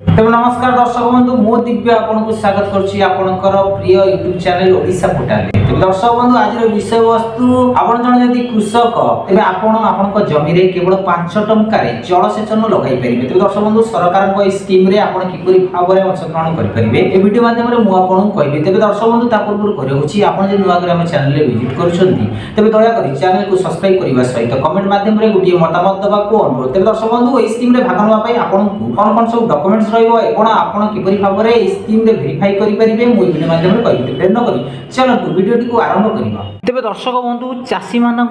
तेज नमस्कार दर्शक बंधु मो दिव्य आपको स्वागत करुच्ची आपणकर प्रिय यूट्यूब चैनल ओडिशा पोर्टाल। तेज दर्शक बंधु आज विषय वस्तु आपण जन कृषक तेज आपण जमी रे केवल 5 टंका जलसेचन लगाई पारे। तेज दर्शक बंधु सरकार स्कीम रे आपण किपरि भाव में अंशग्रहण करेंगे ए वीडियो माध्यम मुझे कहबी। तेज दर्शक बंधु ता पूर्व कहूँ आप नुआ आम चैनल विजिट कर दयाकोरी चैनल को सब्सक्राइब करने सहित कमेंट माध्यम गोटे मतामत देवा अनुरोध। तेज दर्शक बंधु यह स्कीम भाग नापी आपको कौन कौन सब डॉक्यूमेंट्स किपरि भाव में स्कीम वेरीफाई करेंगे मुझे वीडियो माध्यम कही नक चलतु वीडियो को आरंभ करवा। तेज दर्शक बंधु चाषी मान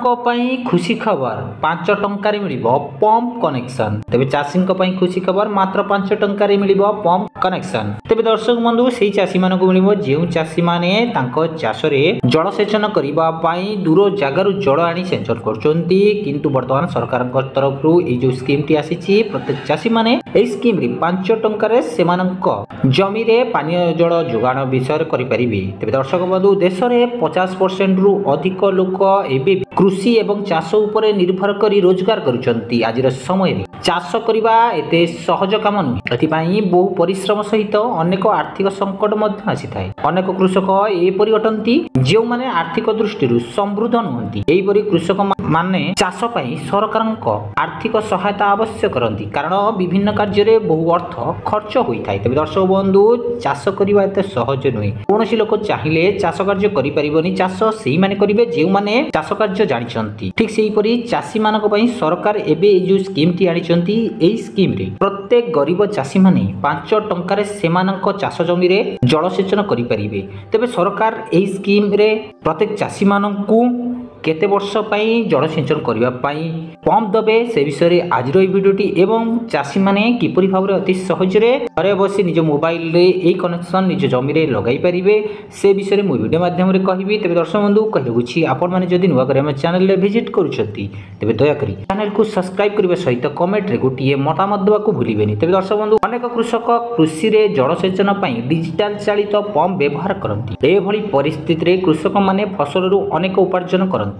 खुशी खबर 5 टंकार मिल पंप कनेक्शन। तेज चाषी खुशी खबर मात्र 5 टंकार मिल पंप कनेक्शन। तेज दर्शक बंधु से चाषी मान मिल जो चाषी मैंने चाष जलसेचन करने दूर जगार जल आनी सेंचर कर बर्तमान सरकार तरफ जो स्कीम टी आसी प्रत्येक चाषी मैंने स्कीम 5 टंकार जमी रे पानीय जल जोगाण विषय करेंगे। तेज दर्शक बंधु देश में 50% रु अधिक लोक एवं कृषि एवं चाष उपर निर्भर कर रोजगार करुँच। आज समय चाष करने एते सहज काम नुहे बहु परिश्रम सहित अनेक आर्थिक संकट आसी था। अनेक कृषक एपरी अटंती जो माने आर्थिक दृष्टि समृद्ध नुहति। एपरी कृषक माने चाष सरकार आर्थिक सहायता आवश्यक करती कारण विभिन्न कार्य बहु अर्थ खर्च होता है। तेज दर्शक बंधु चाष करने एत सहज नुहे कौन लोक चाहिए चाष कार्य करें चाष से मैंने करेंगे जो मैंने चाष कार्य जानते। ठीक से हीपरी चाषी मान सरकार एवं जो स्कीम टी आनी स्कीम रे प्रत्येक गरीब चाषी माने 5 टंकार से चाष जमी रे जलसेचन करेंगे। तेज सरकार यही स्कीम रे प्रत्येक चाषी मानू केते वर्ष जलसेचन करने पंप देवे से विषय आज भिडियोटी एवं चाषी मैंने किपरि भाव में अति सहजरे घरे बसी निज मोबाइल रे यही कनेक्शन निज जमी रे लगाई पारे से विषय में वीडियो माध्यम कहबी। तेज दर्शक बंधु कहूँ आपने नुआ चैनल विजिट करुँचे तेज दयाकोरी चैनल को सब्सक्राइब करने सहित कमेंट रे गोटे मतामत देवाक भूलें। तेज दर्शक बंधु अनेक कृषक कृषि रे जलसेचन डिजिटाल चालित पंप व्यवहार करती। एभली परिस्थिति रे कृषक माने फसल अनेक उपार्जन करती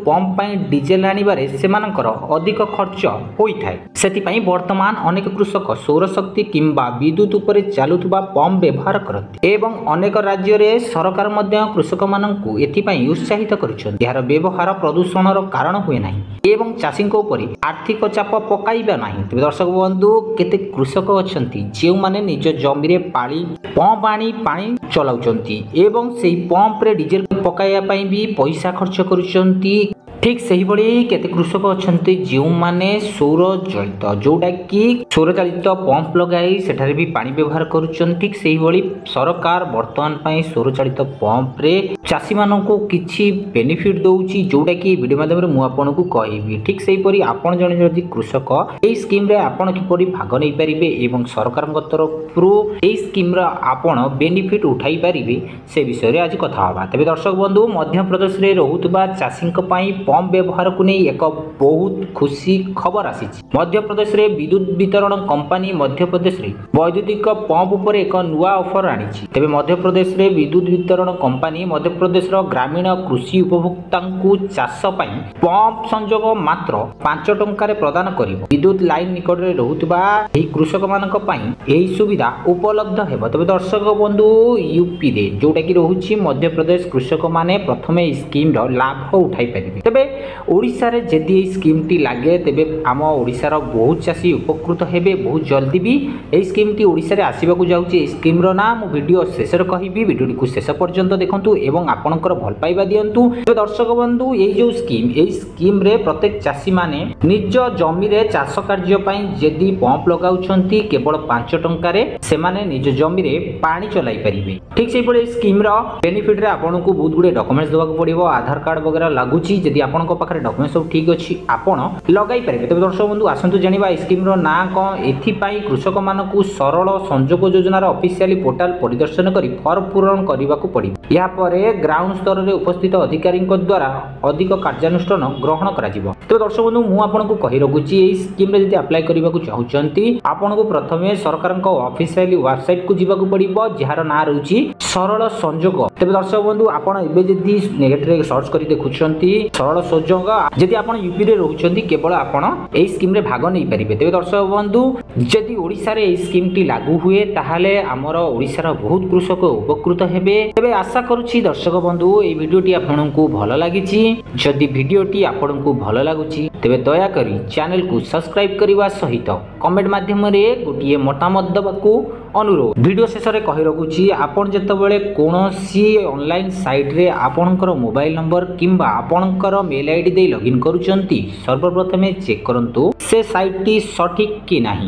पंप डीजेल आनिबारे सेमानकर अधिक खर्च होता है। सेतिपाई वर्तमान अनेक कृषक सौर शक्ति किंबा विद्युत उपरे चालुथुबा पंप व्यवहार करती एवं अनेक राज्य रे सरकार मध्य कृषक माननकु एथिपाई उत्साहित करिसथि। यार व्यवहार प्रदूषणर कारण हुए नाही एवं चाषीक उपरे आर्थिक चाप पकाइबा नाही। तेज दर्शक बंधु केते कृषक अछंती जे माने निज जमी रे पाली पंप आनी पानी चलाउचंती एवं सेही पंप रे डीजेल पकाइबा पई भी पैसा खर्च करुचंती। ठीक से ही बड़ी केते कृषक अछंती जो माने सौर चालित जोटा कि सौर चालित पंप लगाई सेठारे भी पानी व्यवहार करुचन। ठीक से ही बड़ी सरकार वर्तमान पई सौर चालित पंप रे चाषी माननको किछि बेनिफिट दउची जोटा कि वीडियो माध्यम रे मु आपनको कहबी। ठीक से ही परी आपण जने जदि कृषक एई स्कीम रे आपण किपरि भाग नै परिबे एवं सरकार तरफ रु एई स्कीम रा आपण बेनिफिट उठाई परिबे से विषय रे आज कथा होबा। तबे दर्शक बंधु मध्य प्रदेश रे रहुतबा चाषीक पई पंप व्यवहार को नहीं एक बहुत खुशी खबर आसी। मध्य प्रदेश रे विद्युत वितरण कंपनी मध्य प्रदेश रे वैद्युतिक पंप उपर एक नुआ ऑफर आनी। तेबे मध्य प्रदेश रे विद्युत वितरण कंपनी मध्य प्रदेश रो ग्रामीण कृषि उपभोक्ता चाष पई पंप संजोग मात्र 5 टंकार प्रदान करिवो। विद्युत लाइन निकट रे रहुतबा एही कृषक मानक पई एही सुविधा उपलब्ध हेबो। तबे दर्शक बंधु यूपी रे जोटा कि रहुची मध्य प्रदेश कृषक माने प्रथमे स्कीम रो लाभ उठाई परिबे। तबे ओडिशा रे जदि स्कीम टी लागे तेबे आम ओडिशार बहुत चाषी उपकृत हेबे बहुत जल्दी भी ए स्कीम टी ओडिशा रे आसीबा को जाउची। स्कीम रो नाम वीडियो शेष रे कहबी वीडियो को शेष पर्यंत देखंतु एवं आपनकर भल पाइबा दियंतु। तो दर्शक बंधु ए जो स्कीम रे प्रत्येक चाषी माने निज जमी रे चाष कार्य पई जदि पंप लगाउछंती केवल 5 टंका रे से माने निज जमी रे पानी चलाई परिबे। ठीक से पळे स्कीम रो बेनिफिट रे आपनको बहुत गुडे डॉक्यूमेंट्स देबाक पड़िबो आधार कार्ड वगैरह लागुची। जदि आपन पाखे डॉक्यूमेंट सब ठीक अच्छी आपण लगाई पारे। तेज दर्शक बंधु आसतु जानिबा स्कीम रो ना कौन एथिपाई कृषक मानकु सरल संजोग योजनार ऑफिशियली पोर्टल परिदर्शन करी फॉर्म पूरण करबाकू पड़ी। या परे ग्राउंड स्तर रे उपस्थित अधिकारी द्वारा अधिक कार्यानुष्ठान ग्रहण करा जिवो। तो दर्शक बंधु मु आपनको कहि रखुची ए स्कीम रे जदि अप्लाई करबाकू चाहुचंती आपनको प्रथमे सरकार को ऑफिशियली वेबसाइट को जिबाकू पड़िबो जहार ना रहउची सरल संजोग। तेज दर्शक बंधु आपण एबे जदि नेट रे सर्च करी देखुचंती सरल ସୁଯୋଗ ଯଦି ଆପଣ ୟୁପି ରେ ରହୁଛନ୍ତି କେବଳ ଆପଣ ଏହି ସ୍କିମ୍ ରେ ଭାଗ ନେଇ ପାରିବେ। ତେବେ ଦର୍ଶକ ବନ୍ଧୁ ଯଦି ଓଡ଼ିଶାରେ ଏହି ସ୍କିମ୍ ଟି ଲାଗୁ ହୁଏ ତାହେଲେ ଆମର ଓଡ଼ିଶାର ବହୁତ କୃଷକ ଉପକୃତ ହେବେ। ତେବେ ଆଶା କରୁଛି ଦର୍ଶକ ବନ୍ଧୁ ଏହି ଭିଡ଼ିଓଟି ଆପଣଙ୍କୁ ଭଲ ଲାଗିଛି। ଯଦି ଭିଡ଼ିଓଟି ଆପଣଙ୍କୁ ଭଲ ଲାଗୁଛି ତେବେ ଦୟାକରି ଚ୍ୟାନେଲକୁ ସବସ୍କ୍ରାଇବ୍ କରିବା ସହିତ କମେଣ୍ଟ ମାଧ୍ୟମରେ ଗୋଟିଏ ମତାମତ ଦେବାକୁ ଅନୁରୋଧ। ଭିଡ଼ିଓ ଶେଷରେ କହି ରଖୁଛି ଆପଣ ଯେତେବେଳେ କୌଣସି ଅନଲାଇନ୍ ସାଇଟ୍ରେ ଆପଣଙ୍କର ମୋବାଇଲ ନମ୍ବର କିମ୍ବା ଆପଣଙ୍କର ମେଲ୍ ଆଇଡି ଦେଇ ଲଗ୍ଇନ୍ କରୁଛନ୍ତି ସର୍ବପ୍ରଥମେ ଚେକ୍ କରନ୍ତୁ ସେ ସାଇଟ୍ଟି ସଠିକ୍ କି ନାହିଁ।